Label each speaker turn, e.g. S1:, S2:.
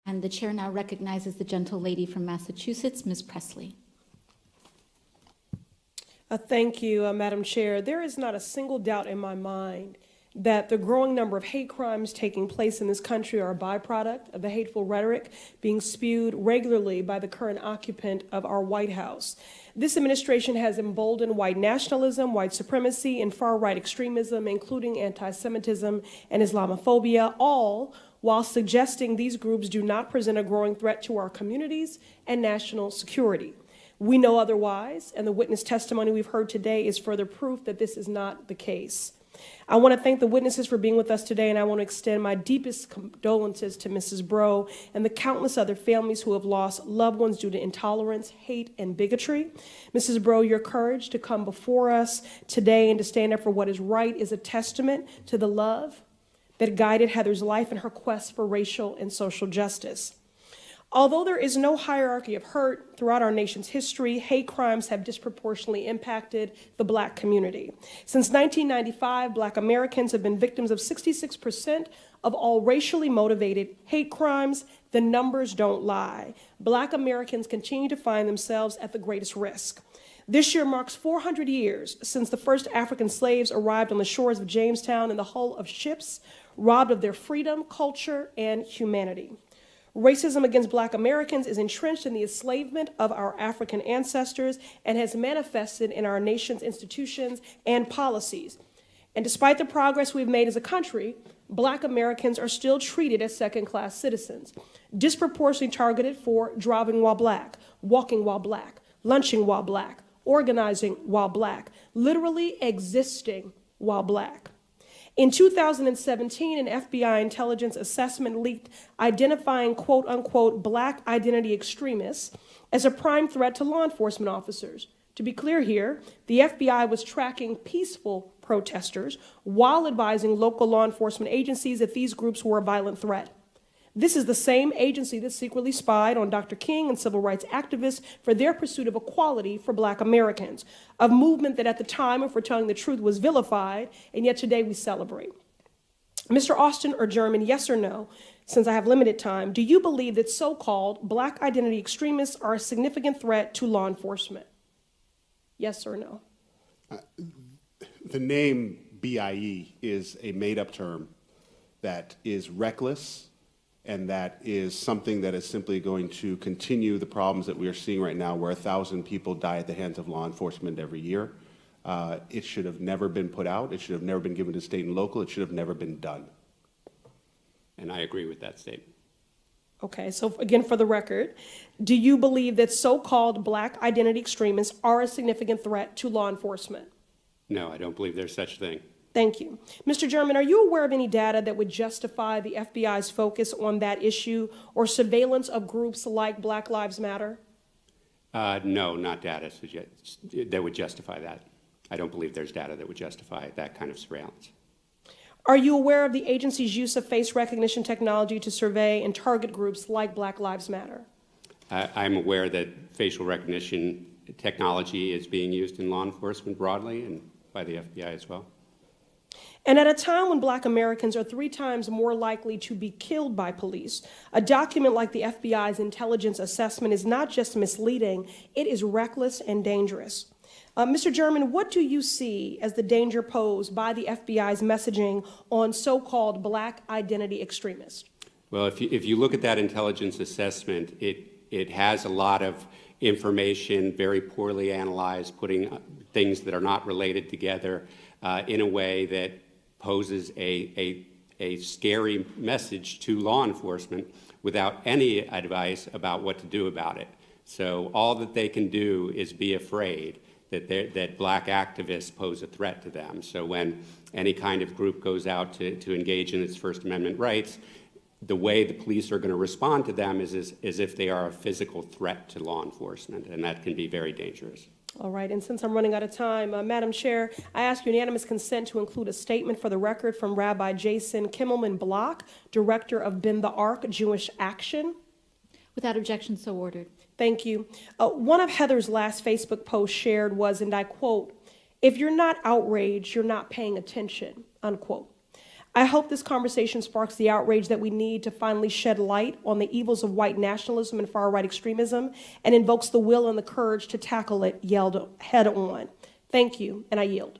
S1: And the chair now recognizes the gentle lady from Massachusetts, Ms. Pressley.
S2: Thank you, Madam Chair. There is not a single doubt in my mind that the growing number of hate crimes taking place in this country are a byproduct of the hateful rhetoric being spewed regularly by the current occupant of our White House. This administration has emboldened white nationalism, white supremacy, and far-right extremism, including anti-Semitism and Islamophobia, all while suggesting these groups do not present a growing threat to our communities and national security. We know otherwise, and the witness testimony we've heard today is further proof that this is not the case. I want to thank the witnesses for being with us today, and I want to extend my deepest condolences to Mrs. Bro and the countless other families who have lost loved ones due to intolerance, hate, and bigotry. Mrs. Bro, your courage to come before us today and to stand up for what is right is a testament to the love that guided Heather's life and her quest for racial and social justice. Although there is no hierarchy of hurt throughout our nation's history, hate crimes have disproportionately impacted the Black community. Since 1995, Black Americans have been victims of 66% of all racially motivated hate crimes. The numbers don't lie. Black Americans continue to find themselves at the greatest risk. This year marks 400 years since the first African slaves arrived on the shores of Jamestown in the hull of ships, robbed of their freedom, culture, and humanity. Racism against Black Americans is entrenched in the enslavement of our African ancestors and has manifested in our nation's institutions and policies. And despite the progress we've made as a country, Black Americans are still treated as second-class citizens, disproportionately targeted for driving while Black, walking while Black, lunching while Black, organizing while Black, literally existing while Black. In 2017, an FBI intelligence assessment leaked identifying quote-unquote Black identity extremists as a prime threat to law enforcement officers. To be clear here, the FBI was tracking peaceful protesters while advising local law enforcement agencies that these groups were a violent threat. This is the same agency that secretly spied on Dr. King and civil rights activists for their pursuit of equality for Black Americans, a movement that at the time, if we're telling the truth, was vilified, and yet today we celebrate. Mr. Austin or German, yes or no, since I have limited time, do you believe that so-called Black identity extremists are a significant threat to law enforcement? Yes or no?
S3: The name BIE is a made-up term that is reckless, and that is something that is simply going to continue the problems that we are seeing right now, where 1,000 people die at the hands of law enforcement every year. It should have never been put out. It should have never been given to state and local. It should have never been done.
S4: And I agree with that statement.
S2: Okay, so again, for the record, do you believe that so-called Black identity extremists are a significant threat to law enforcement?
S4: No, I don't believe there's such a thing.
S2: Thank you. Mr. German, are you aware of any data that would justify the FBI's focus on that issue or surveillance of groups like Black Lives Matter?
S4: No, not data that would justify that. I don't believe there's data that would justify that kind of surveillance.
S2: Are you aware of the agency's use of face recognition technology to survey and target groups like Black Lives Matter?
S4: I'm aware that facial recognition technology is being used in law enforcement broadly and by the FBI as well.
S2: And at a time when Black Americans are 3 times more likely to be killed by police, a document like the FBI's intelligence assessment is not just misleading, it is reckless and dangerous. Mr. German, what do you see as the danger posed by the FBI's messaging on so-called Black identity extremists?
S4: Well, if you look at that intelligence assessment, it has a lot of information, very poorly analyzed, putting things that are not related together in a way that poses a scary message to law enforcement without any advice about what to do about it. So all that they can do is be afraid that Black activists pose a threat to them. So when any kind of group goes out to engage in its First Amendment rights, the way the police are going to respond to them is as if they are a physical threat to law enforcement, and that can be very dangerous.
S2: All right, and since I'm running out of time, Madam Chair, I ask unanimous consent to include a statement for the record from Rabbi Jason Kimmelman-Block, Director of Bend the Ark Jewish Action.
S1: Without objection, so ordered.
S2: Thank you. One of Heather's last Facebook posts shared was, and I quote, "If you're not outraged, you're not paying attention," unquote. I hope this conversation sparks the outrage that we need to finally shed light on the evils of white nationalism and far-right extremism and invokes the will and the courage to tackle it head on. Thank you, and I yield.